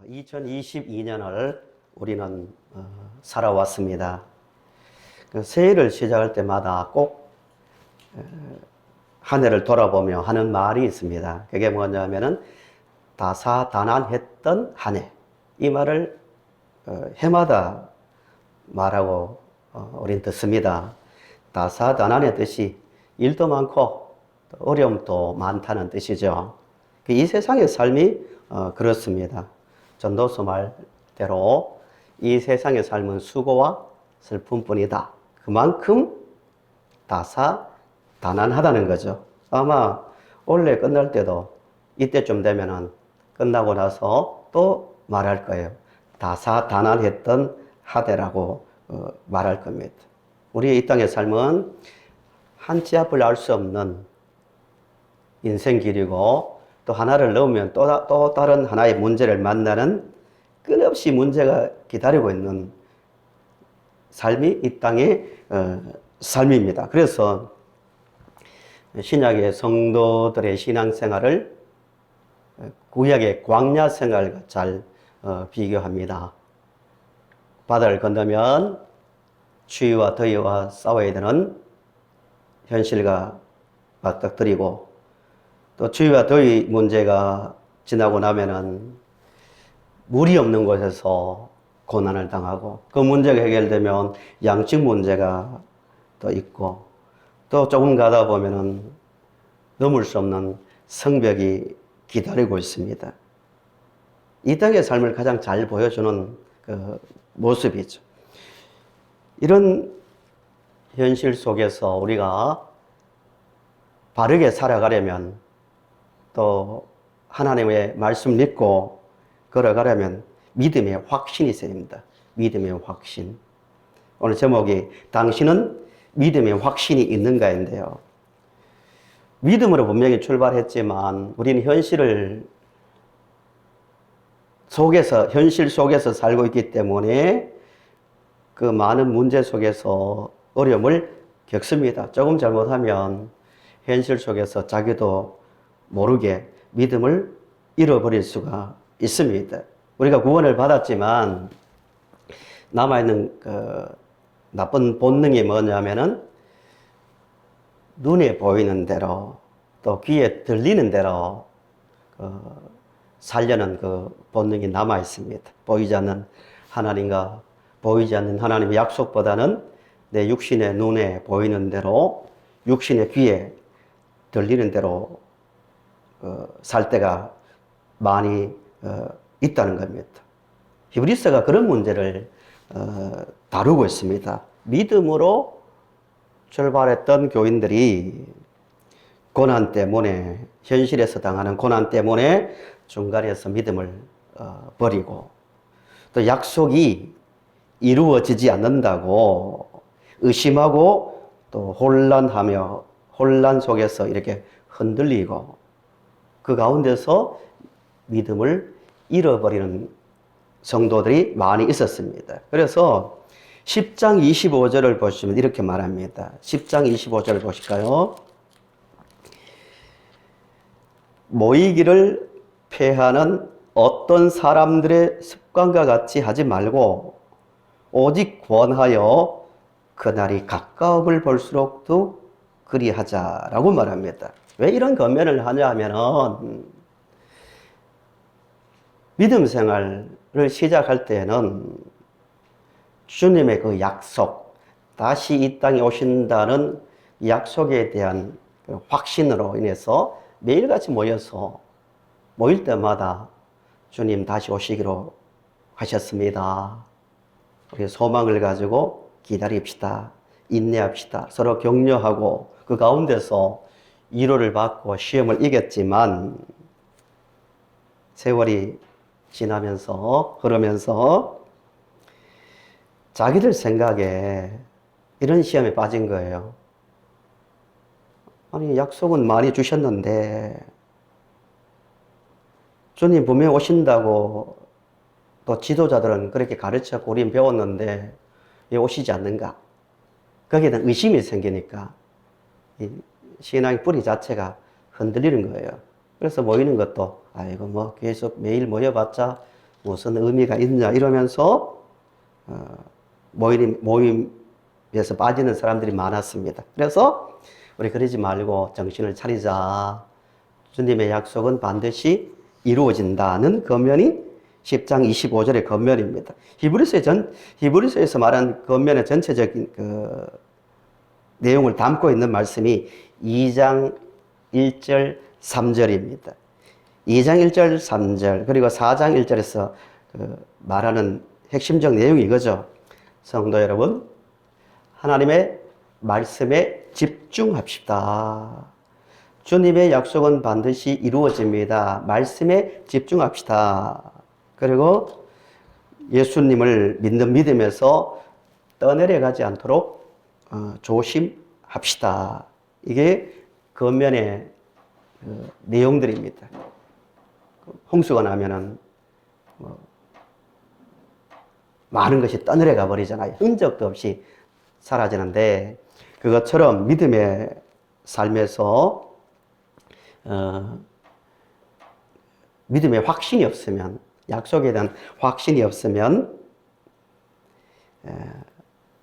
2022년을 우리는 살아왔습니다. 그 새해를 시작할 때마다 꼭 한 해를 돌아보며 하는 말이 있습니다. 그게 뭐냐면은 다사다난했던 한 해. 이 말을 해마다 말하고 우린 듣습니다. 다사다난의 뜻이 일도 많고 어려움도 많다는 뜻이죠. 이 세상의 삶이 그렇습니다. 전도서 말대로 이 세상의 삶은 수고와 슬픔뿐이다. 그만큼 다사다난하다는 거죠. 아마 올해 끝날 때도 이때쯤 되면은 끝나고 나서 또 말할 거예요. 다사다난했던 한 해라고 말할 겁니다. 우리의 이 땅의 삶은 한 치 앞을 알 수 없는 인생길이고 또 하나를 넣으면 또 다른 하나의 문제를 만나는 끊임없이 문제가 기다리고 있는 삶이 이 땅의 삶입니다. 그래서 신약의 성도들의 신앙생활을 구약의 광야 생활과 잘 비교합니다. 바다를 건너면 추위와 더위와 싸워야 되는 현실과 맞닥뜨리고 또 추위와 더위 문제가 지나고 나면은 물이 없는 곳에서 고난을 당하고 그 문제가 해결되면 양식 문제가 또 있고 또 조금 가다 보면은 넘을 수 없는 성벽이 기다리고 있습니다. 이 땅의 삶을 가장 잘 보여주는 그 모습이죠. 이런 현실 속에서 우리가 바르게 살아가려면 또 하나님의 말씀 믿고 걸어가려면 믿음의 확신이 있어야 됩니다. 믿음의 확신. 오늘 제목이 당신은 믿음의 확신이 있는가인데요. 믿음으로 분명히 출발했지만 우리는 현실 속에서 살고 있기 때문에 그 많은 문제 속에서 어려움을 겪습니다. 조금 잘못하면 현실 속에서 자기도 모르게 믿음을 잃어버릴 수가 있습니다. 우리가 구원을 받았지만 남아있는 그 나쁜 본능이 뭐냐면은 눈에 보이는 대로 또 귀에 들리는 대로 살려는 그 본능이 남아 있습니다. 보이지 않는 하나님과 보이지 않는 하나님의 약속보다는 내 육신의 눈에 보이는 대로 육신의 귀에 들리는 대로 살 때가 많이 있다는 겁니다. 히브리서가 그런 문제를 다루고 있습니다. 믿음으로 출발했던 교인들이 고난 때문에 현실에서 당하는 고난 때문에 중간에서 믿음을 버리고 또 약속이 이루어지지 않는다고 의심하고 또 혼란하며 혼란 속에서 이렇게 흔들리고 그 가운데서 믿음을 잃어버리는 성도들이 많이 있었습니다. 그래서 10장 25절을 보시면 이렇게 말합니다. 10장 25절을 보실까요? 모이기를 패하는 어떤 사람들의 습관과 같이 하지 말고 오직 권하여 그날이 가까움을 볼수록도 그리하자라고 말합니다. 왜 이런 권면을 하냐 하면은 믿음 생활을 시작할 때는 주님의 그 약속, 다시 이 땅에 오신다는 약속에 대한 확신으로 인해서 매일같이 모여서 모일 때마다 주님 다시 오시기로 하셨습니다. 우리 소망을 가지고 기다립시다. 인내합시다. 서로 격려하고 그 가운데서 위로를 받고 시험을 이겼지만 세월이 지나면서 흐르면서 자기들 생각에 이런 시험에 빠진 거예요. 아니 약속은 많이 주셨는데 주님 분명히 오신다고 또 지도자들은 그렇게 가르쳤고 우리는 배웠는데 왜 오시지 않는가? 거기에 대한 의심이 생기니까 이 신앙의 뿌리 자체가 흔들리는 거예요. 그래서 모이는 것도 아이고 뭐 계속 매일 모여봤자 무슨 의미가 있냐 이러면서 모임에서 빠지는 사람들이 많았습니다. 그래서 우리 그러지 말고 정신을 차리자. 주님의 약속은 반드시 이루어진다는 권면이 10장 25절의 권면입니다. 히브리서에서 말한 권면의 전체적인 그 내용을 담고 있는 말씀이 2장 1절 3절입니다. 2장 1절 3절 그리고 4장 1절에서 말하는 핵심적 내용이 이거죠. 성도 여러분, 하나님의 말씀에 집중합시다. 주님의 약속은 반드시 이루어집니다. 말씀에 집중합시다. 그리고 예수님을 믿는 믿음에서 떠내려가지 않도록 조심합시다. 이게 권면의 내용들입니다. 홍수가 나면은 많은 것이 떠내려가 버리잖아요. 흔적도 없이 사라지는데 그것처럼 믿음의 삶에서 믿음의 확신이 없으면, 약속에 대한 확신이 없으면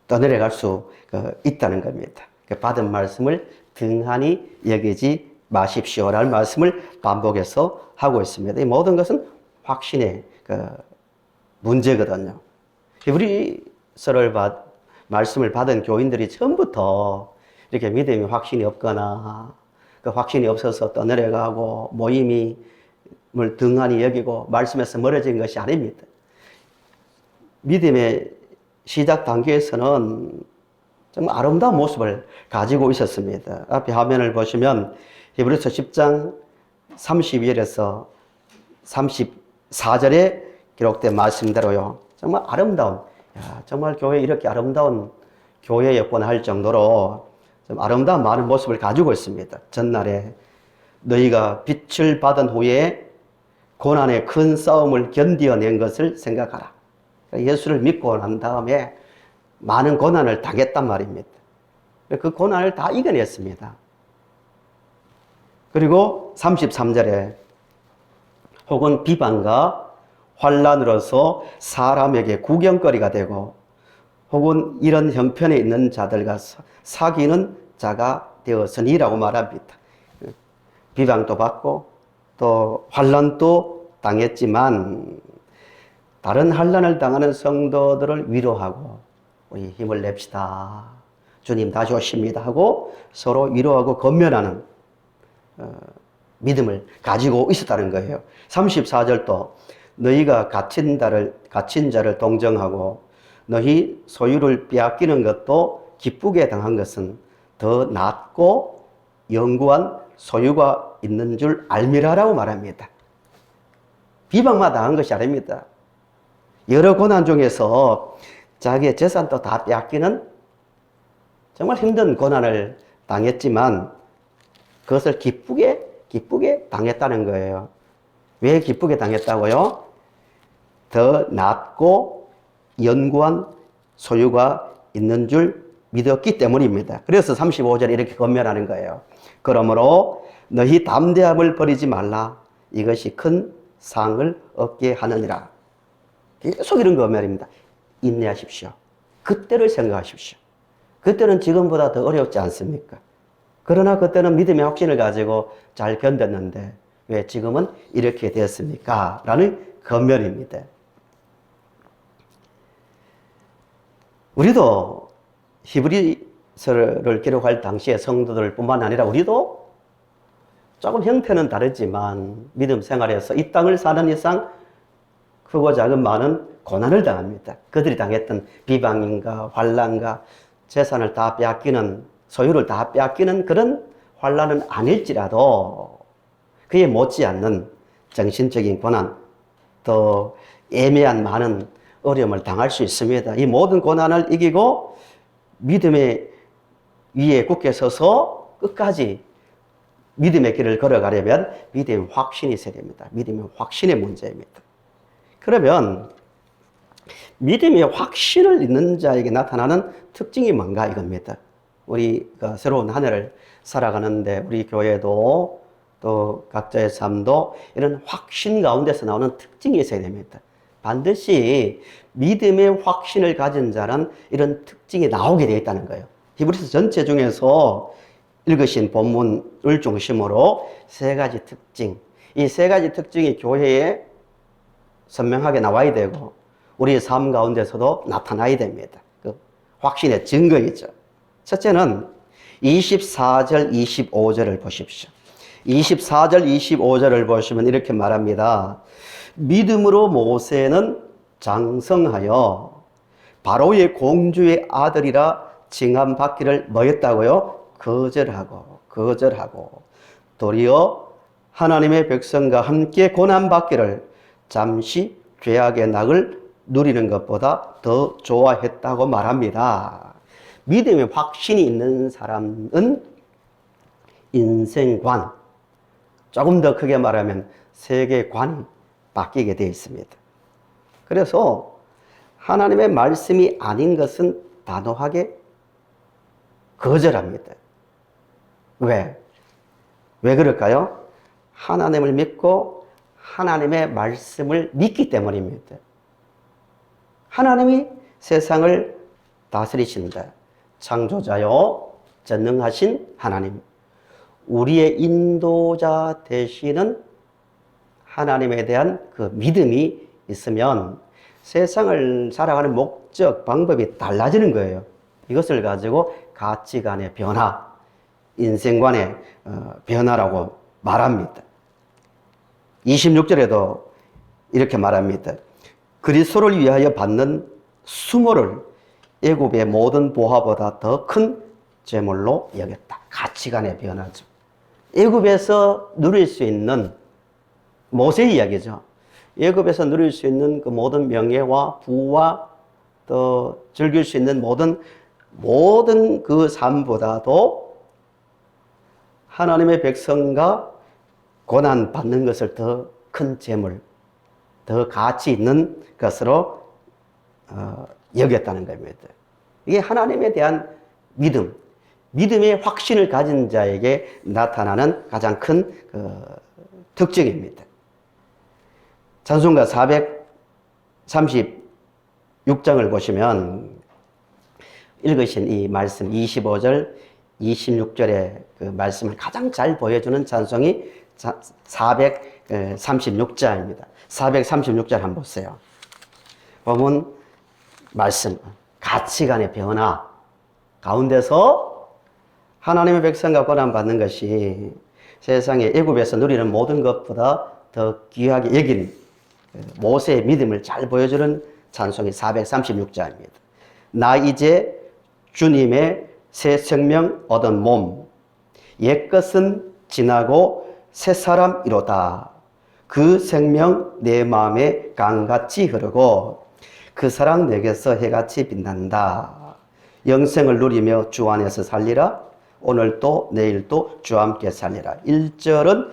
떠내려갈 수 있다는 겁니다. 받은 말씀을 등한히 여기지 마십시오라는 말씀을 반복해서 하고 있습니다. 이 모든 것은 확신의 문제거든요. 히브리서를 말씀을 받은 교인들이 처음부터 이렇게 믿음의 확신이 없거나 그 확신이 없어서 떠내려가고 모임을 등한히 여기고 말씀에서 멀어진 것이 아닙니다. 믿음의 시작 단계에서는 정말 아름다운 모습을 가지고 있었습니다. 앞에 화면을 보시면 히브리서 10장 32절에서 34절에 기록된 말씀대로요. 정말 아름다운, 정말 교회 이렇게 아름다운 교회였구나 할 정도로 좀 아름다운 많은 모습을 가지고 있습니다. 전날에 너희가 빛을 받은 후에 고난의 큰 싸움을 견디어낸 것을 생각하라. 예수를 믿고 난 다음에 많은 고난을 당했단 말입니다. 그 고난을 다 이겨냈습니다. 그리고 33절에 혹은 비방과 환난으로서 사람에게 구경거리가 되고 혹은 이런 형편에 있는 자들과 사귀는 자가 되었으니라고 말합니다. 비방도 받고 또 환난도 당했지만 다른 환난을 당하는 성도들을 위로하고 우리 힘을 냅시다. 주님 다시 오십니다 하고 서로 위로하고 권면하는 믿음을 가지고 있었다는 거예요. 34절도 너희가 갇힌 자를 동정하고 너희 소유를 빼앗기는 것도 기쁘게 당한 것은 더 낫고 영구한 소유가 있는 줄 알미라라고 말합니다. 비방만 당한 것이 아닙니다. 여러 고난 중에서 자기의 재산도 다 빼앗기는 정말 힘든 고난을 당했지만 그것을 기쁘게 당했다는 거예요. 왜 기쁘게 당했다고요? 더 낫고 영구한 소유가 있는 줄 믿었기 때문입니다. 그래서 35절에 이렇게 권면하는 거예요. 그러므로 너희 담대함을 버리지 말라. 이것이 큰 상을 얻게 하느니라. 계속 이런 권면입니다. 인내하십시오. 그때를 생각하십시오. 그때는 지금보다 더 어렵지 않습니까? 그러나 그때는 믿음의 확신을 가지고 잘 견뎠는데 왜 지금은 이렇게 되었습니까? 라는 권면입니다. 우리도 히브리서를 기록할 당시의 성도들 뿐만 아니라 우리도 조금 형태는 다르지만 믿음 생활에서 이 땅을 사는 이상 크고 작은 많은 고난을 당합니다. 그들이 당했던 비방인가 환난과 재산을 다 빼앗기는, 소유를 다 빼앗기는 그런 환난은 아닐지라도 그에 못지않는 정신적인 고난, 또 애매한 많은 어려움을 당할 수 있습니다. 이 모든 고난을 이기고 믿음의 위에 굳게 서서 끝까지 믿음의 길을 걸어가려면 믿음의 확신이 있어야 됩니다. 믿음의 확신의 문제입니다. 그러면 믿음의 확신을 있는 자에게 나타나는 특징이 뭔가 이겁니다. 우리가 새로운 한 해를 살아가는데 우리 교회도 또 각자의 삶도 이런 확신 가운데서 나오는 특징이 있어야 됩니다. 반드시 믿음의 확신을 가진 자는 이런 특징이 나오게 되어 있다는 거예요. 히브리서 전체 중에서 읽으신 본문을 중심으로 세 가지 특징, 이 세 가지 특징이 교회에 선명하게 나와야 되고 우리의 삶 가운데서도 나타나야 됩니다. 그 확신의 증거이죠. 첫째는 24절, 25절을 보십시오. 24절, 25절을 보시면 이렇게 말합니다. 믿음으로 모세는 장성하여 바로의 공주의 아들이라 칭함받기를 뭐였다고요? 거절하고 도리어 하나님의 백성과 함께 고난받기를 잠시 죄악의 낙을 누리는 것보다 더 좋아했다고 말합니다. 믿음의 확신이 있는 사람은 인생관, 조금 더 크게 말하면 세계관이 바뀌게 되어 있습니다. 그래서 하나님의 말씀이 아닌 것은 단호하게 거절합니다. 왜 그럴까요? 하나님을 믿고 하나님의 말씀을 믿기 때문입니다. 하나님이 세상을 다스리신다. 창조자요, 전능하신 하나님. 우리의 인도자 되시는 하나님에 대한 그 믿음이 있으면 세상을 살아가는 목적, 방법이 달라지는 거예요. 이것을 가지고 가치관의 변화, 인생관의 변화라고 말합니다. 26절에도 이렇게 말합니다. 그리스도를 위하여 받는 수모를 애굽의 모든 보화보다 더 큰 재물로 여겼다. 가치관의 변화죠. 애굽에서 누릴 수 있는 모세의 이야기죠. 애굽에서 누릴 수 있는 그 모든 명예와 부와 또 즐길 수 있는 모든 그 삶보다도 하나님의 백성과 고난 받는 것을 더 큰 재물, 더 가치 있는 것으로 여겼다는 겁니다. 이게 하나님에 대한 믿음, 믿음의 확신을 가진 자에게 나타나는 가장 큰 특징입니다. 찬송가 436장을 보시면 읽으신 이 말씀 25절, 26절의 그 말씀을 가장 잘 보여주는 찬송이 436자입니다. 436절 한번 보세요. 보면 말씀, 가치관의 변화 가운데서 하나님의 백성과 고난받는 것이 세상에 애굽에서 누리는 모든 것보다 더 귀하게 여긴 모세의 믿음을 잘 보여주는 찬송이 436자입니다. 나 이제 주님의 새 생명 얻은 몸, 옛것은 지나고 새 사람이로다. 그 생명 내 마음에 강같이 흐르고 그 사랑 내게서 해같이 빛난다. 영생을 누리며 주 안에서 살리라. 오늘도 내일도 주와 함께 살리라. 1절은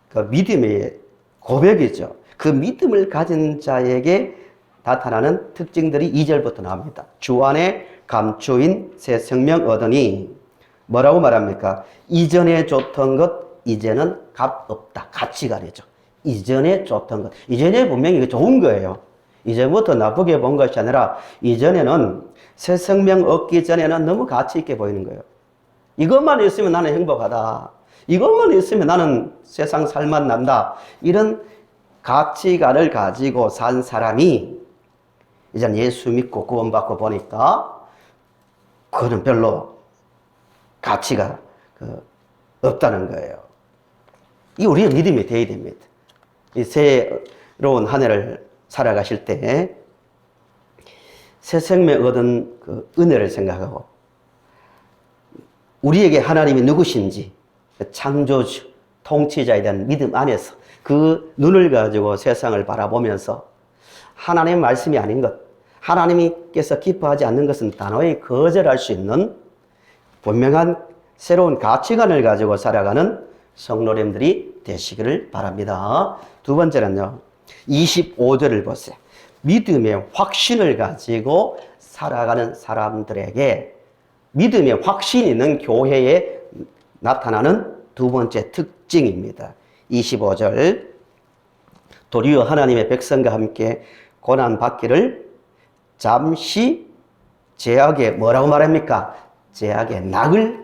그 믿음의 고백이죠. 그 믿음을 가진 자에게 나타나는 특징들이 2절부터 나옵니다. 주 안에 감추인 새 생명 얻으니 뭐라고 말합니까? 이전에 좋던 것 이제는 값 없다. 가치관이죠. 이전에 좋던 것. 이전에 분명히 좋은 거예요. 이전부터 나쁘게 본 것이 아니라 이전에는 새 생명 얻기 전에는 너무 가치 있게 보이는 거예요. 이것만 있으면 나는 행복하다. 이것만 있으면 나는 세상 살만 난다. 이런 가치관을 가지고 산 사람이 이제 예수 믿고 구원받고 보니까 그거는 별로 가치가 없다는 거예요. 이 우리의 믿음이 되어야 됩니다. 이 새로운 한 해를 살아가실 때 새 생명 얻은 그 은혜를 생각하고 우리에게 하나님이 누구신지 창조주, 통치자에 대한 믿음 안에서 그 눈을 가지고 세상을 바라보면서 하나님의 말씀이 아닌 것, 하나님께서 기뻐하지 않는 것은 단호히 거절할 수 있는 분명한 새로운 가치관을 가지고 살아가는 성도님들이 되시기를 바랍니다. 두 번째는요, 25절을 보세요. 믿음의 확신을 가지고 살아가는 사람들에게 믿음의 확신이 있는 교회에 나타나는 두 번째 특징입니다. 25절 도리어 하나님의 백성과 함께 고난 받기를 잠시 죄악의 뭐라고 말합니까? 죄악의 낙을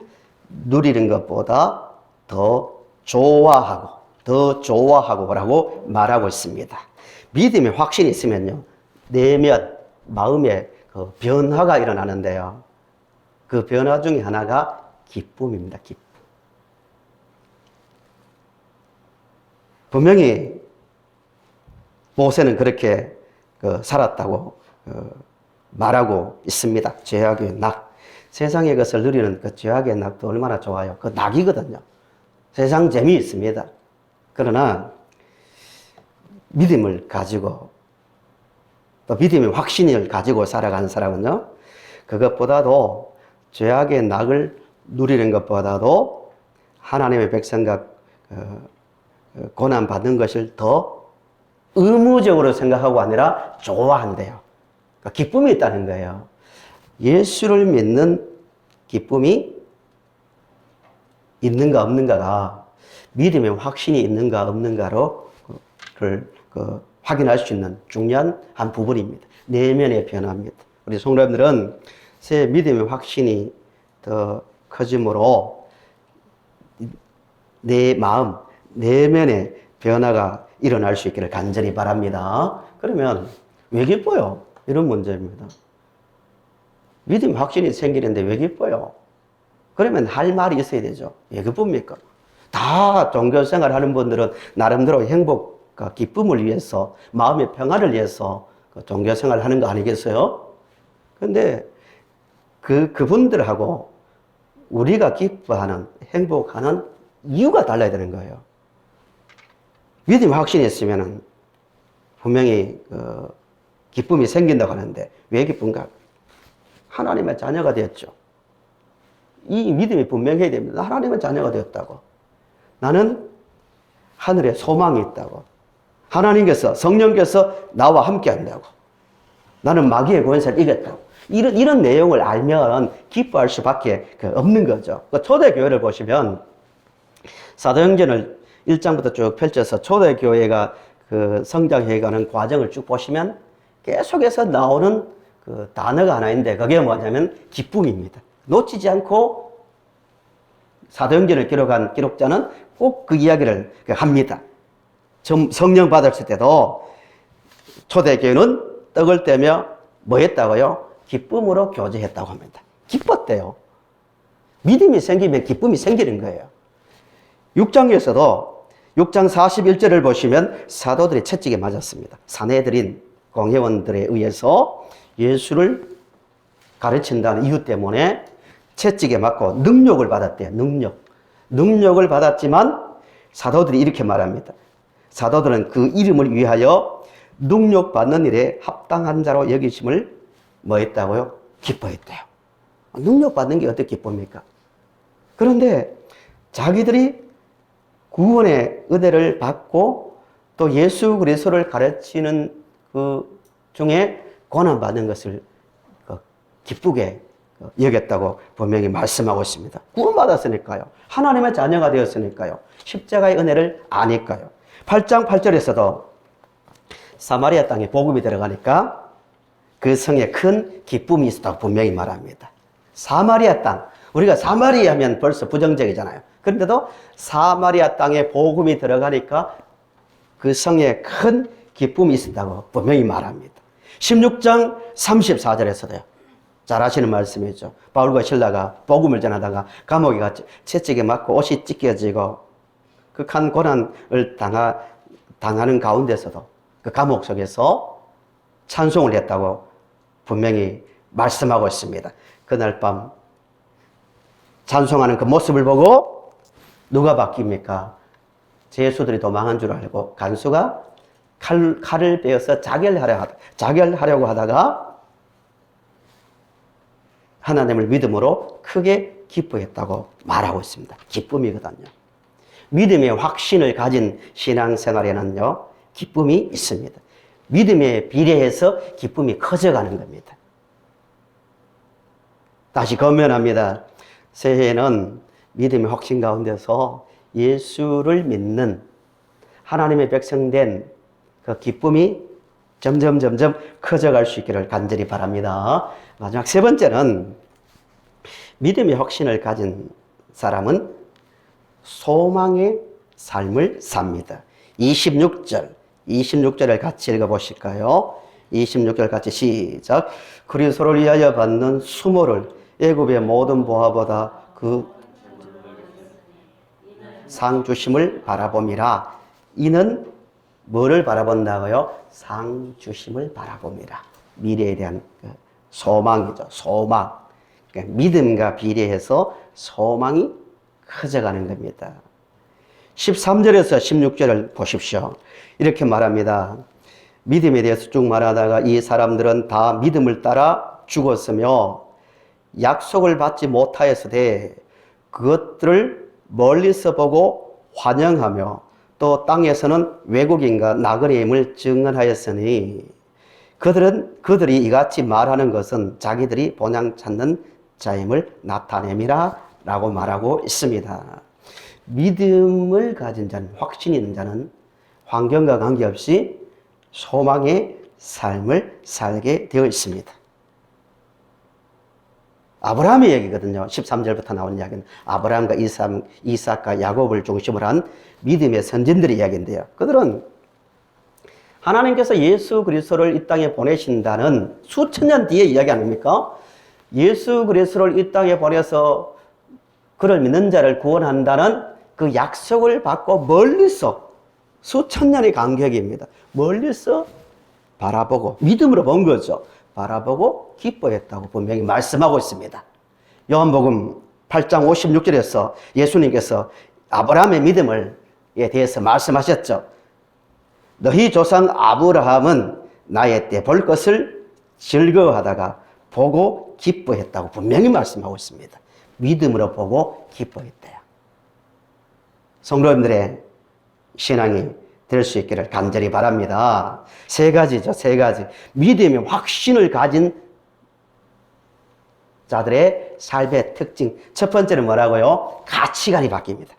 누리는 것보다 더 좋아하고 뭐라고 말하고 있습니다. 믿음의 확신이 있으면요, 내면, 마음에 그 변화가 일어나는데요. 그 변화 중에 하나가 기쁨입니다. 기쁨. 분명히 모세는 그렇게 살았다고 말하고 있습니다. 죄악의 낙. 세상의 것을 누리는 그 죄악의 낙도 얼마나 좋아요. 그 낙이거든요. 세상 재미있습니다. 그러나 믿음을 가지고 또 믿음의 확신을 가지고 살아가는 사람은요, 그것보다도 죄악의 낙을 누리는 것보다도 하나님의 백성과 고난받는 것을 더 의무적으로 생각하고 아니라 좋아한대요. 그러니까 기쁨이 있다는 거예요. 예수를 믿는 기쁨이 있는가 없는가가 믿음의 확신이 있는가 없는가로 확인할 수 있는 중요한 한 부분입니다. 내면의 변화입니다. 우리 성도님들은 새 믿음의 확신이 더 커짐으로 내 마음, 내면의 변화가 일어날 수 있기를 간절히 바랍니다. 그러면 왜 기뻐요? 이런 문제입니다. 믿음 확신이 생기는데 왜 기뻐요? 그러면 할 말이 있어야 되죠. 왜 기쁩니까? 다 종교생활 하는 분들은 나름대로 행복과 기쁨을 위해서, 마음의 평화를 위해서 종교생활 하는 거 아니겠어요? 근데 그분들하고 우리가 기뻐하는, 행복하는 이유가 달라야 되는 거예요. 믿음 확신이 있으면 분명히 기쁨이 생긴다고 하는데 왜 기쁜가? 하나님의 자녀가 되었죠. 이 믿음이 분명해야 됩니다. 하나님의 자녀가 되었다고. 나는 하늘에 소망이 있다고. 하나님께서, 성령께서 나와 함께 한다고. 나는 마귀의 권세를 이겼다고. 이런 내용을 알면 기뻐할 수밖에 없는 거죠. 초대교회를 보시면 사도행전을 1장부터 쭉 펼쳐서 초대교회가 성장해가는 과정을 쭉 보시면 계속해서 나오는 단어가 하나 있는데 그게 뭐냐면 기쁨입니다. 놓치지 않고 사도행전을 기록한 기록자는 꼭 그 이야기를 합니다. 성령 받았을 때도 초대교회는 떡을 떼며 뭐 했다고요? 기쁨으로 교제했다고 합니다. 기뻤대요. 믿음이 생기면 기쁨이 생기는 거예요. 6장에서도 6장 41절을 보시면 사도들이 채찍에 맞았습니다. 사내들인 공회원들에 의해서 예수를 가르친다는 이유 때문에 채찍에 맞고 능력을 받았대요. 능력을 받았지만 사도들이 이렇게 말합니다. 사도들은 그 이름을 위하여 능력받는 일에 합당한 자로 여기심을 뭐 했다고요? 기뻐했대요. 능력받는 게 어떻게 기쁩니까? 그런데 자기들이 구원의 은혜를 받고 또 예수 그리스도를 가르치는 그 중에 고난받는 것을 기쁘게 여겼다고 분명히 말씀하고 있습니다. 구원받았으니까요. 하나님의 자녀가 되었으니까요. 십자가의 은혜를 아니까요. 8장 8절에서도 사마리아 땅에 복음이 들어가니까 그 성에 큰 기쁨이 있었다고 분명히 말합니다. 사마리아 땅. 우리가 사마리아 하면 벌써 부정적이잖아요. 그런데도 사마리아 땅에 복음이 들어가니까 그 성에 큰 기쁨이 있었다고 분명히 말합니다. 16장 34절에서도요. 잘 아시는 말씀이죠. 바울과 실라가 복음을 전하다가 감옥에 갇혀 채찍에 맞고 옷이 찢겨지고 극한 고난을 당하는 가운데서도 그 감옥 속에서 찬송을 했다고 분명히 말씀하고 있습니다. 그날 밤 찬송하는 그 모습을 보고 누가 바뀝니까? 제수들이 도망한 줄 알고 간수가 칼을 베어서 자결하려고 하다가 하나님을 믿음으로 크게 기뻐했다고 말하고 있습니다. 기쁨이거든요. 믿음의 확신을 가진 신앙생활에는요, 기쁨이 있습니다. 믿음에 비례해서 기쁨이 커져가는 겁니다. 다시 권면합니다. 새해에는 믿음의 확신 가운데서 예수를 믿는 하나님의 백성된 그 기쁨이 점점 커져갈 수 있기를 간절히 바랍니다. 마지막 세 번째는 믿음의 확신을 가진 사람은 소망의 삶을 삽니다. 26절을 같이 읽어보실까요? 26절 같이 시작. 그리스도를 위하여 받는 수모를 애굽의 모든 보화보다 그 상 주심을 바라봄이라. 이는 뭐를 바라본다고요? 상 주심을 바라봅니다. 미래에 대한 소망이죠. 소망. 그러니까 믿음과 비례해서 소망이 커져가는 겁니다. 13절에서 16절을 보십시오. 이렇게 말합니다. 믿음에 대해서 쭉 말하다가 이 사람들은 다 믿음을 따라 죽었으며 약속을 받지 못하였으되 그것들을 멀리서 보고 환영하며 또 땅에서는 외국인과 나그네임을 증언하였으니 그들이 이같이 말하는 것은 자기들이 본향 찾는 자임을 나타냄이라 라고 말하고 있습니다. 믿음을 가진 자는, 확신이 있는 자는 환경과 관계없이 소망의 삶을 살게 되어 있습니다. 아브라함의 얘기거든요. 13절부터 나오는 이야기는 아브라함과 이삭과 야곱을 중심으로 한 믿음의 선진들의 이야기인데요. 그들은 하나님께서 예수 그리스도를 이 땅에 보내신다는 수천 년 뒤의 이야기 아닙니까? 예수 그리스도를 이 땅에 보내서 그를 믿는 자를 구원한다는 그 약속을 받고 멀리서 수천 년의 간격입니다. 멀리서 바라보고 믿음으로 본 거죠. 바라보고 기뻐했다고 분명히 말씀하고 있습니다. 요한복음 8장 56절에서 예수님께서 아브라함의 믿음에 대해서 말씀하셨죠. 너희 조상 아브라함은 나의 때 볼 것을 즐거워하다가 보고 기뻐했다고 분명히 말씀하고 있습니다. 믿음으로 보고 기뻐했대요. 성도님들의 신앙이 될 수 있기를 간절히 바랍니다. 세 가지죠, 세 가지. 믿음의 확신을 가진 자들의 삶의 특징. 첫 번째는 뭐라고요? 가치관이 바뀝니다.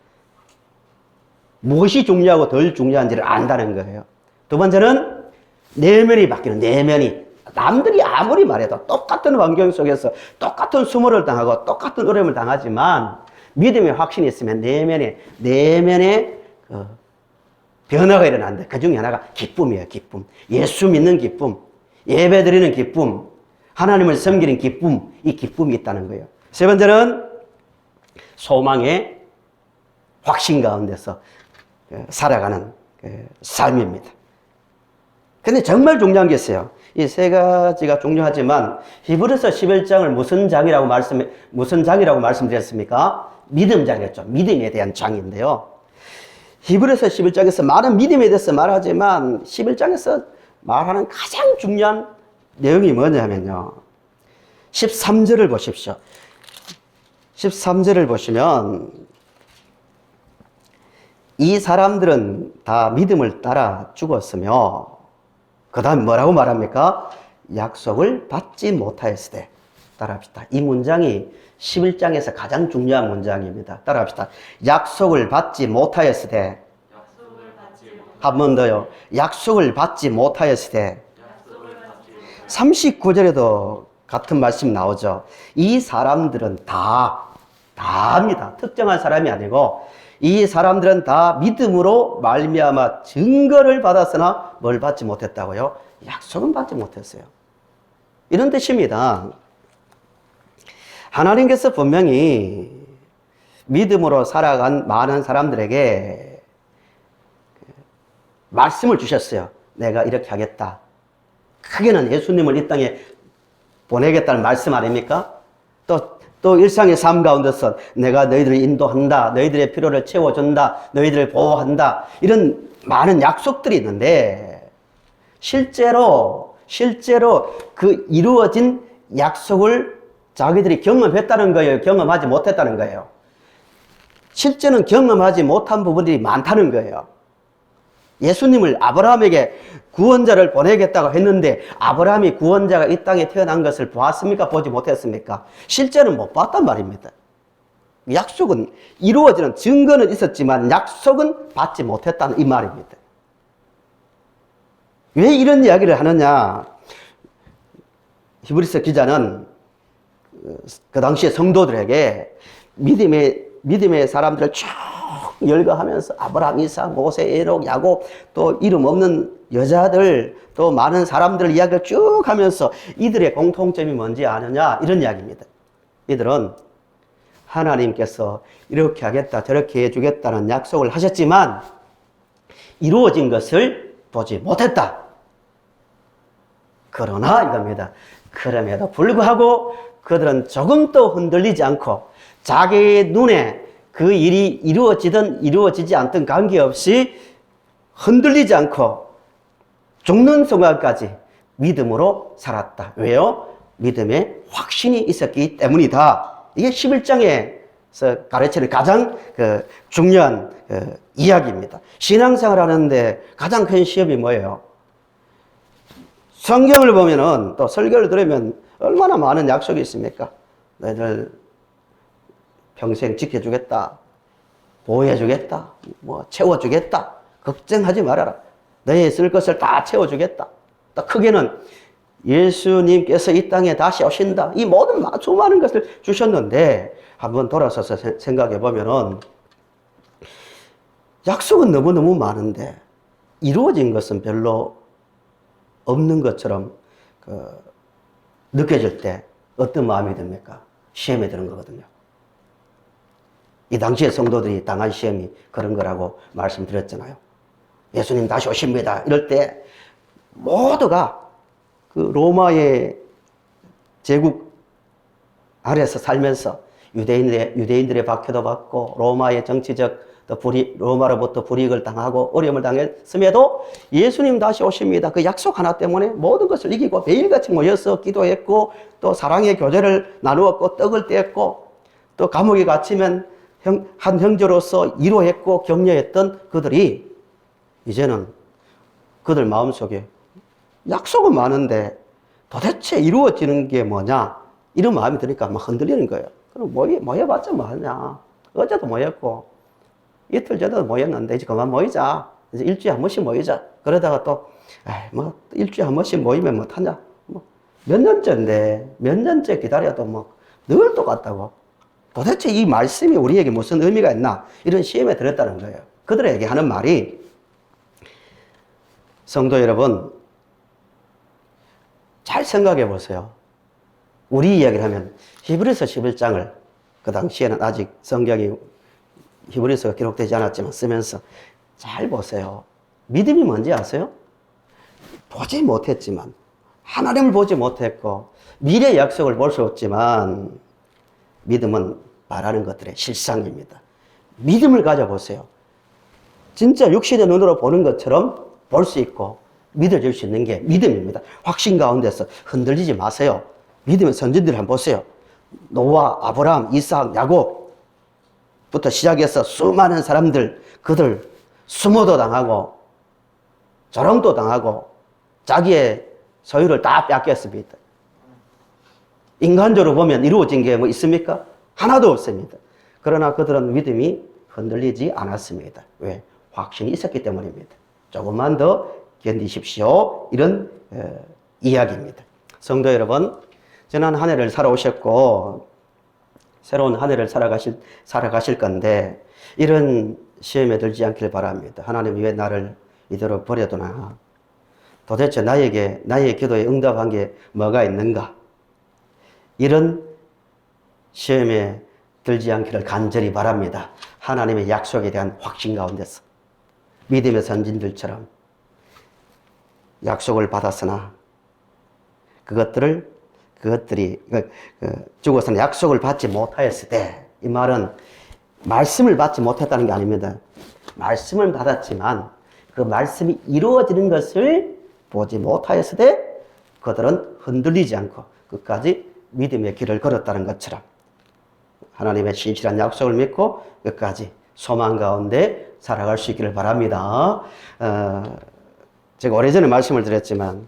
무엇이 중요하고 덜 중요한지를 안다는 거예요. 두 번째는 내면이 바뀌는, 내면이. 남들이 아무리 말해도 똑같은 환경 속에서 똑같은 수모를 당하고 똑같은 어려움을 당하지만 믿음의 확신이 있으면 내면에 변화가 일어나는데 그 중에 하나가 기쁨이에요. 기쁨. 예수 믿는 기쁨, 예배 드리는 기쁨, 하나님을 섬기는 기쁨, 이 기쁨이 있다는 거예요. 세 번째는 소망의 확신 가운데서 살아가는 삶입니다. 근데 정말 중요한 게 있어요. 이 세 가지가 중요하지만 히브리서 11장을 무슨 장이라고 말씀드렸습니까? 믿음 장이었죠. 믿음에 대한 장인데요. 히브리서 11장에서 많은 믿음에 대해서 말하지만 11장에서 말하는 가장 중요한 내용이 뭐냐면요. 13절을 보십시오. 13절을 보시면 이 사람들은 다 믿음을 따라 죽었으며 그 다음 뭐라고 말합니까? 약속을 받지 못하였으되. 따라합시다. 이 문장이 11장에서 가장 중요한 문장입니다. 따라합시다. 약속을 받지 못하였으되. 한 번 더요. 약속을 받지 못하였으되. 39절에도 같은 말씀 나오죠. 이 사람들은 다 합니다. 특정한 사람이 아니고 이 사람들은 다 믿음으로 말미암아 증거를 받았으나 뭘 받지 못했다고요? 약속은 받지 못했어요. 이런 뜻입니다. 하나님께서 분명히 믿음으로 살아간 많은 사람들에게 말씀을 주셨어요. 내가 이렇게 하겠다. 크게는 예수님을 이 땅에 보내겠다는 말씀 아닙니까? 또 일상의 삶 가운데서 내가 너희들을 인도한다. 너희들의 필요를 채워준다. 너희들을 보호한다. 이런 많은 약속들이 있는데 실제로 그 이루어진 약속을 자기들이 경험했다는 거예요? 경험하지 못했다는 거예요? 실제는 경험하지 못한 부분들이 많다는 거예요. 예수님을 아브라함에게 구원자를 보내겠다고 했는데 아브라함이 구원자가 이 땅에 태어난 것을 보았습니까? 보지 못했습니까? 실제는 못 봤단 말입니다. 약속은 이루어지는 증거는 있었지만 약속은 받지 못했다는 이 말입니다. 왜 이런 이야기를 하느냐? 히브리서 기자는 그 당시에 성도들에게 믿음의 사람들을 쭉 열거하면서 아브라함, 이삭, 모세, 에녹, 야곱, 또 이름 없는 여자들, 또 많은 사람들 이야기를 쭉 하면서 이들의 공통점이 뭔지 아느냐? 이런 이야기입니다. 이들은 하나님께서 이렇게 하겠다, 저렇게 해주겠다는 약속을 하셨지만 이루어진 것을 보지 못했다. 그러나 이겁니다. 그럼에도 불구하고 그들은 조금도 흔들리지 않고 자기의 눈에 그 일이 이루어지든 이루어지지 않든 관계없이 흔들리지 않고 죽는 순간까지 믿음으로 살았다. 왜요? 믿음에 확신이 있었기 때문이다. 이게 11장에서 가르치는 가장 중요한 이야기입니다. 신앙생활 하는데 가장 큰 시험이 뭐예요? 성경을 보면은 또 설교를 들으면 얼마나 많은 약속이 있습니까? 너희들 평생 지켜주겠다, 보호해주겠다, 뭐 채워주겠다, 걱정하지 말아라. 너희 쓸 것을 다 채워주겠다. 또 크게는 예수님께서 이 땅에 다시 오신다. 이 모든 수많은 것을 주셨는데 한번 돌아서서 생각해 보면은 약속은 너무너무 많은데 이루어진 것은 별로 없는 것처럼 느껴질 때 어떤 마음이 듭니까? 시험에 드는 거거든요. 이 당시에 성도들이 당한 시험이 그런 거라고 말씀드렸잖아요. 예수님 다시 오십니다. 이럴 때 모두가 그 로마의 제국 아래서 살면서 유대인들의 박해도 받고 로마의 정치적 로마로부터 불이익을 당하고 어려움을 당했음에도 예수님 다시 오십니다. 그 약속 하나 때문에 모든 것을 이기고 매일같이 모여서 기도했고 또 사랑의 교제를 나누었고 떡을 떼었고 또 감옥에 갇히면 한 형제로서 위로했고 격려했던 그들이 이제는 그들 마음속에 약속은 많은데 도대체 이루어지는 게 뭐냐 이런 마음이 드니까 막 흔들리는 거예요. 그럼 모여봤자 뭐하냐. 어제도 모였고 이틀 전에도 모였는데 이제 그만 모이자. 이제 일주일에 한 번씩 모이자. 그러다가 또 일주일에 한 번씩 모이면 못하냐. 몇 년째인데 몇 년째 기다려도 늘 똑같다고. 도대체 이 말씀이 우리에게 무슨 의미가 있나 이런 시험에 들었다는 거예요. 그들에게 하는 말이 성도 여러분 잘 생각해 보세요. 우리 이야기를 하면 히브리서 11장을 그 당시에는 아직 성경이 히브리서가 기록되지 않았지만 쓰면서 잘 보세요. 믿음이 뭔지 아세요? 보지 못했지만 하나님을 보지 못했고 미래의 약속을 볼 수 없지만 믿음은 바라는 것들의 실상입니다. 믿음을 가져보세요. 진짜 육신의 눈으로 보는 것처럼 볼 수 있고 믿어질 수 있는 게 믿음입니다. 확신 가운데서 흔들리지 마세요. 믿음의 선진들을 한번 보세요. 노아, 아브라함, 이삭, 야곱부터 시작해서 수많은 사람들, 그들 수모도 당하고 조롱도 당하고 자기의 소유를 다 뺏겼습니다. 인간적으로 보면 이루어진 게 뭐 있습니까? 하나도 없습니다. 그러나 그들은 믿음이 흔들리지 않았습니다. 왜? 확신이 있었기 때문입니다. 조금만 더 견디십시오. 이런 이야기입니다. 성도 여러분, 지난 한 해를 살아오셨고 새로운 한 해를 살아가실 건데 이런 시험에 들지 않길 바랍니다. 하나님 왜 나를 이대로 버려두나? 도대체 나의 기도에 응답한 게 뭐가 있는가? 이런 시험에 들지 않기를 간절히 바랍니다. 하나님의 약속에 대한 확신 가운데서 믿음의 선진들처럼 약속을 받았으나 그것들이 죽어서는 약속을 받지 못하였을 때, 이 말은 말씀을 받지 못했다는 게 아닙니다. 말씀을 받았지만 그 말씀이 이루어지는 것을 보지 못하였을 때 그들은 흔들리지 않고 끝까지 믿음의 길을 걸었다는 것처럼 하나님의 신실한 약속을 믿고 끝까지 소망 가운데 살아갈 수 있기를 바랍니다. 제가 오래전에 말씀을 드렸지만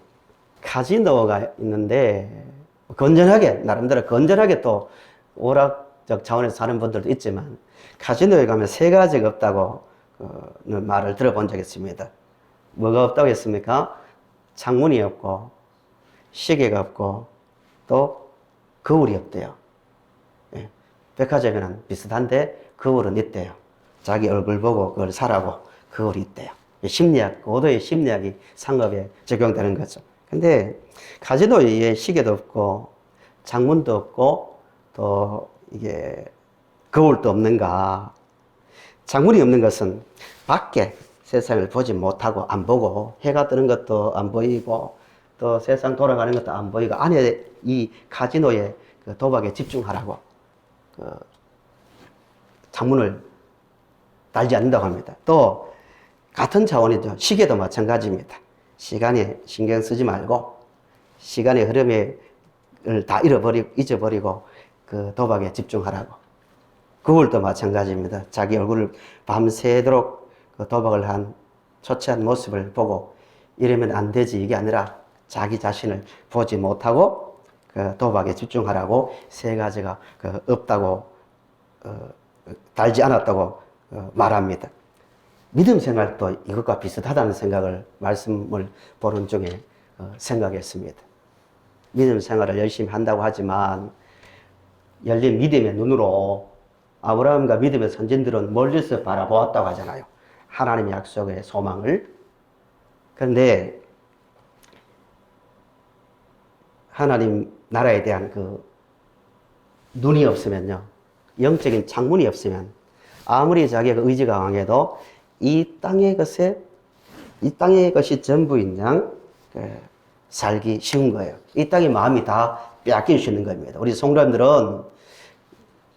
카지노가 있는데 나름대로 건전하게 또 오락적 차원에서 사는 분들도 있지만 카지노에 가면 세 가지가 없다고 말을 들어본 적이 있습니다. 뭐가 없다고 했습니까? 창문이 없고 시계가 없고 또 거울이 없대요. 예. 백화점에는 비슷한데 거울은 있대요. 자기 얼굴 보고 그걸 사라고 거울이 있대요. 심리학, 고도의 심리학이 상업에 적용되는 거죠. 근데 카지노에 시계도 없고 창문도 없고 또 이게 거울도 없는가? 창문이 없는 것은 밖에 세상을 보지 못하고 안 보고 해가 뜨는 것도 안 보이고 또 세상 돌아가는 것도 안 보이고 안에 이 카지노의 그 도박에 집중하라고 그 창문을 달지 않는다고 합니다. 또 같은 차원이죠. 시계도 마찬가지입니다. 시간에 신경 쓰지 말고 시간의 흐름을 다 잊어버리고 그 도박에 집중하라고. 거울도 마찬가지입니다. 자기 얼굴을 밤새도록 그 도박을 한 초췌한 모습을 보고 이러면 안 되지 이게 아니라 자기 자신을 보지 못하고 그 도박에 집중하라고 세 가지가 그 없다고 달지 않았다고 말합니다. 믿음 생활도 이것과 비슷하다는 생각을 말씀을 보는 중에 생각했습니다. 믿음 생활을 열심히 한다고 하지만 열린 믿음의 눈으로 아브라함과 믿음의 선진들은 멀리서 바라보았다고 하잖아요. 하나님의 약속의 소망을. 그런데 하나님 나라에 대한 그 눈이 없으면요, 영적인 창문이 없으면 아무리 자기가 의지가 강해도 이 땅의 것이 전부인 양 살기 쉬운 거예요. 이 땅의 마음이 다 빼앗길 수 있는 겁니다. 우리 성도님들은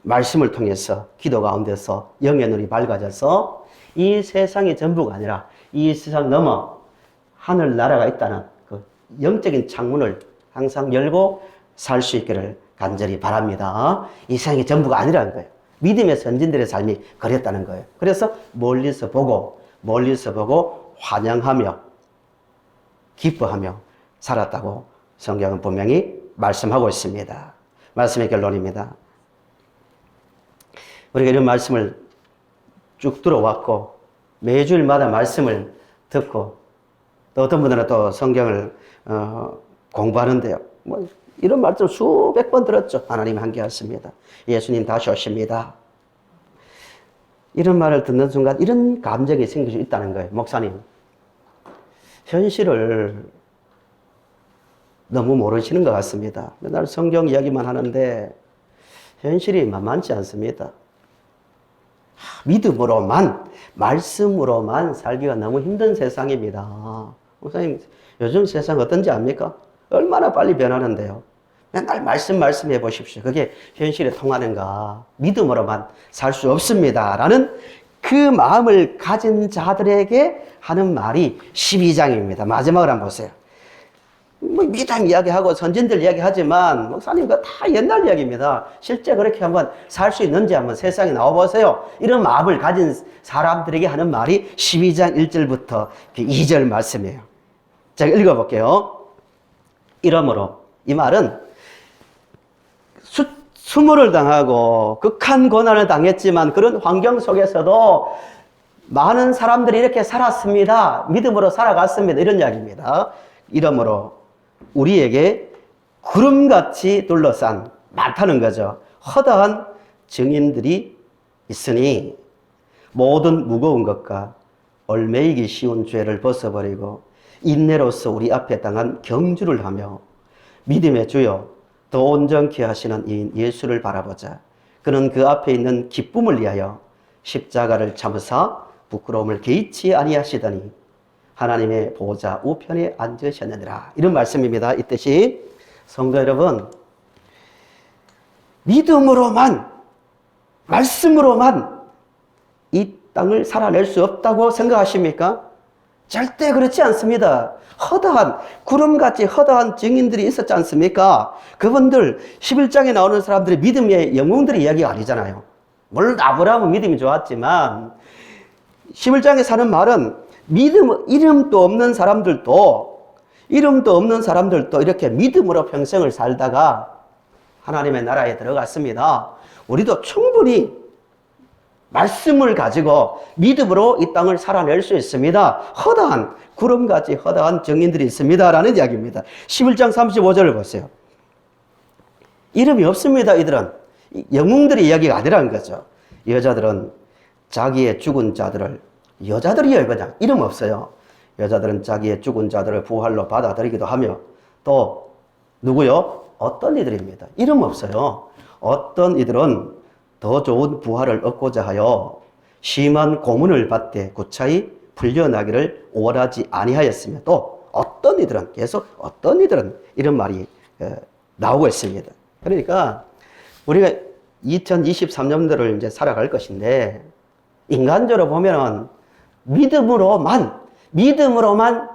말씀을 통해서 기도 가운데서 영의 눈이 밝아져서 이 세상의 전부가 아니라 이 세상 넘어 하늘나라가 있다는 그 영적인 창문을 항상 열고 살 수 있기를 간절히 바랍니다. 이 세상의 전부가 아니라는 거예요. 믿음의 선진들의 삶이 그랬다는 거예요. 그래서 멀리서 보고 환영하며 기뻐하며 살았다고 성경은 분명히 말씀하고 있습니다. 말씀의 결론입니다. 우리가 이런 말씀을 쭉 들어왔고 매주일마다 말씀을 듣고 또 어떤 분들은 또 성경을 공부하는데요. 뭐 이런 말씀 수백 번 들었죠. 하나님 함께 하십니다. 예수님 다시 오십니다. 이런 말을 듣는 순간 이런 감정이 생길 수 있다는 거예요. 목사님, 현실을 너무 모르시는 것 같습니다. 맨날 성경 이야기만 하는데 현실이 만만치 않습니다. 믿음으로만, 말씀으로만 살기가 너무 힘든 세상입니다. 목사님, 요즘 세상 어떤지 압니까? 얼마나 빨리 변하는데요. 맨날 말씀해 보십시오. 그게 현실에 통하는가? 믿음으로만 살 수 없습니다. 라는 그 마음을 가진 자들에게 하는 말이 12장입니다. 마지막을 한번 보세요. 뭐 믿음 이야기하고 선진들 이야기하지만 목사님 그거 다 옛날 이야기입니다. 실제 그렇게 한번 살 수 있는지 한번 세상에 나와보세요. 이런 마음을 가진 사람들에게 하는 말이 12장 1절부터 2절 말씀이에요. 제가 읽어볼게요. 이러므로 이 말은 수모를 당하고 극한 고난을 당했지만 그런 환경 속에서도 많은 사람들이 이렇게 살았습니다. 믿음으로 살아갔습니다. 이런 이야기입니다. 이러므로 우리에게 구름같이 둘러싼 많다는 거죠. 허다한 증인들이 있으니 모든 무거운 것과 얽매이기 쉬운 죄를 벗어버리고 인내로서 우리 앞에 당한 경주를 하며 믿음의 주여 더 온전케 하시는 이인 예수를 바라보자. 그는 그 앞에 있는 기쁨을 위하여 십자가를 참으사 부끄러움을 개의치 아니하시더니 하나님의 보좌 우편에 앉으셨느니라. 이런 말씀입니다. 이 뜻이 성도 여러분, 믿음으로만, 말씀으로만 이 땅을 살아낼 수 없다고 생각하십니까? 절대 그렇지 않습니다. 허다한, 구름같이 허다한 증인들이 있었지 않습니까? 그분들 11장에 나오는 사람들이 믿음의 영웅들의 이야기가 아니잖아요. 물론 아브라함은 믿음이 좋았지만 11장에 사는 말은 이름도 없는 사람들도 이렇게 믿음으로 평생을 살다가 하나님의 나라에 들어갔습니다. 우리도 충분히 말씀을 가지고 믿음으로 이 땅을 살아낼 수 있습니다. 허다한 구름같이 허다한 증인들이 있습니다. 라는 이야기입니다. 11장 35절을 보세요. 이름이 없습니다. 이들은 영웅들의 이야기가 아니라는 거죠. 여자들은 자기의 죽은 자들을, 여자들이에요 그냥, 이름 없어요. 여자들은 자기의 죽은 자들을 부활로 받아들이기도 하며, 또 누구요? 어떤 이들입니다. 이름 없어요. 어떤 이들은 더 좋은 부활을 얻고자 하여 심한 고문을 받되 구차히 풀려나기를 원하지 아니하였으며, 또 어떤 이들은, 계속 어떤 이들은, 이런 말이 나오고 있습니다. 그러니까 우리가 2023년도를 이제 살아갈 것인데, 인간적으로 보면은 믿음으로만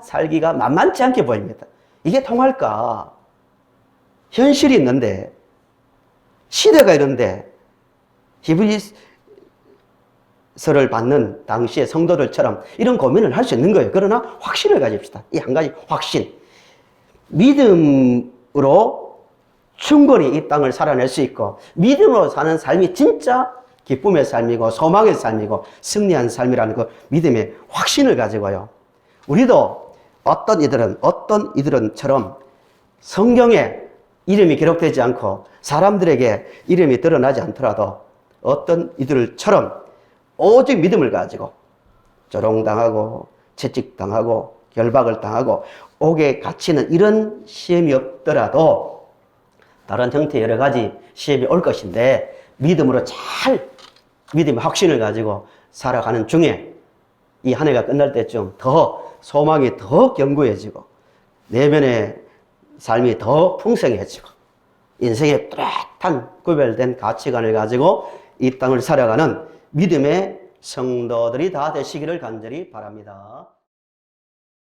살기가 만만치 않게 보입니다. 이게 통할까? 현실이 있는데, 시대가 이런데, 히브리서를 받는 당시의 성도들처럼 이런 고민을 할 수 있는 거예요. 그러나 확신을 가집시다. 이 한 가지 확신. 믿음으로 충분히 이 땅을 살아낼 수 있고, 믿음으로 사는 삶이 진짜 기쁨의 삶이고 소망의 삶이고 승리한 삶이라는 그 믿음의 확신을 가지고요, 우리도 어떤 이들은처럼 성경에 이름이 기록되지 않고 사람들에게 이름이 드러나지 않더라도 어떤 이들처럼 오직 믿음을 가지고 조롱당하고 채찍당하고 결박을 당하고 옥에 갇히는 이런 시험이 없더라도 다른 형태의 여러 가지 시험이 올 것인데, 믿음으로 믿음의 확신을 가지고 살아가는 중에 이 한 해가 끝날 때쯤 더 소망이 더 견고해지고 내면의 삶이 더 풍성해지고 인생의 뚜렷한 구별된 가치관을 가지고 이 땅을 살아가는 믿음의 성도들이 다 되시기를 간절히 바랍니다.